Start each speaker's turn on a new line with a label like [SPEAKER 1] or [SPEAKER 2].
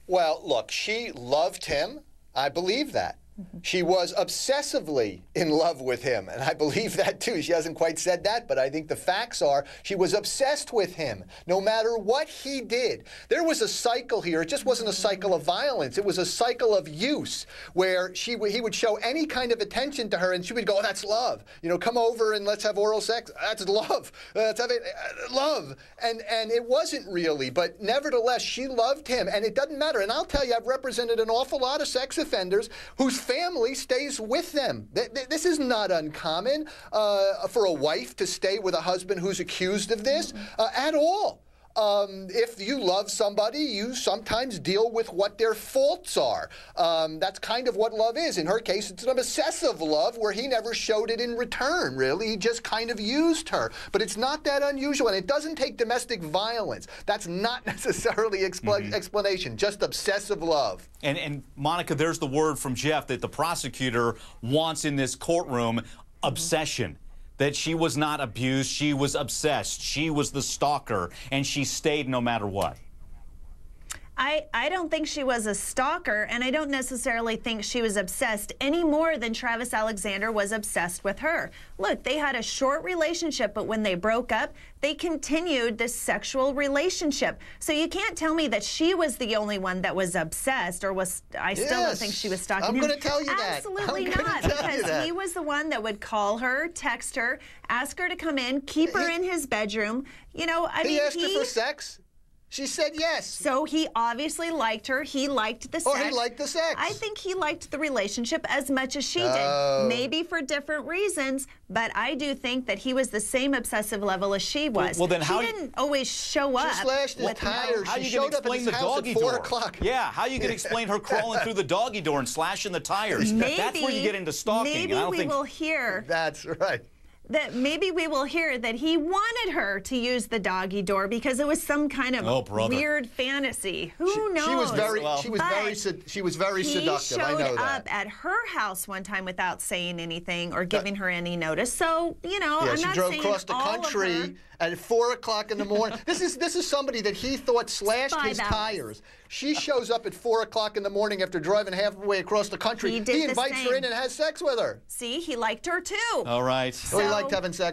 [SPEAKER 1] Well, look, she loved him. I believe that. She was obsessively in love with him, and I believe that too. She hasn't quite said that, but I think the facts are she was obsessed with him, no matter what he did. There was a cycle here. It just wasn't a cycle of violence. It was a cycle of use, where he would show any kind of attention to her, and she would go, "Oh, that's love. You know, come over and let's have oral sex. That's love. Let's have it, love." And it wasn't really, but nevertheless, she loved him, and it doesn't matter. And I'll tell you, I've represented an awful lot of sex offenders whose family stays with them. This is not uncommon for a wife to stay with a husband who's accused of this at all. If you love somebody, you sometimes deal with what their faults are. That's kind of what love is. In her case, it's an obsessive love where he never showed it in return, really. He just kind of used her. But it's not that unusual, and it doesn't take domestic violence. That's not necessarily explanation, just obsessive love.
[SPEAKER 2] And Monica, there's the word from Jeff that the prosecutor wants in this courtroom: obsession. That she was not abused, she was obsessed, she was the stalker, and she stayed no matter what.
[SPEAKER 3] I don't think she was a stalker, and I don't necessarily think she was obsessed any more than Travis Alexander was obsessed with her. Look, they had a short relationship, but when they broke up, they continued this sexual relationship. So you can't tell me that she was the only one that was obsessed, or was, I still don't think she was stalking him.
[SPEAKER 1] I'm going to tell you that.
[SPEAKER 3] Absolutely not, because he was the one that would call her, text her, ask her to come in, keep her in his bedroom. You know, I mean,
[SPEAKER 1] he asked her for sex. She said yes.
[SPEAKER 3] So he obviously liked her. He liked the sex.
[SPEAKER 1] Oh, he liked the sex.
[SPEAKER 3] I think he liked the relationship as much as she did. Maybe for different reasons, but I do think that he was the same obsessive level as she was.
[SPEAKER 2] Well, then
[SPEAKER 3] she didn't always show up.
[SPEAKER 1] She slashed his tires.
[SPEAKER 2] How
[SPEAKER 1] She
[SPEAKER 2] you
[SPEAKER 1] showed up at his house at 4 o'clock.
[SPEAKER 2] Yeah, how you can explain her crawling through the doggy door and slashing the tires?
[SPEAKER 3] Maybe,
[SPEAKER 2] that's where you get into stalking.
[SPEAKER 3] Maybe we will hear.
[SPEAKER 1] That's right.
[SPEAKER 3] That maybe we will hear that he wanted her to use the doggy door because it was some kind of weird fantasy. Who knows?
[SPEAKER 1] She was very seductive. I know that.
[SPEAKER 3] He showed up at her house one time without saying anything or giving her any notice. So, you know, I'm not saying all of her. She drove across the country
[SPEAKER 1] at 4 o'clock in the morning. This is somebody that he thought slashed his tires. She shows up at 4 o'clock in the morning after driving halfway across the country. He invites her in and has sex with her.
[SPEAKER 3] See, he liked her too.
[SPEAKER 2] All right.
[SPEAKER 1] So he liked having sex.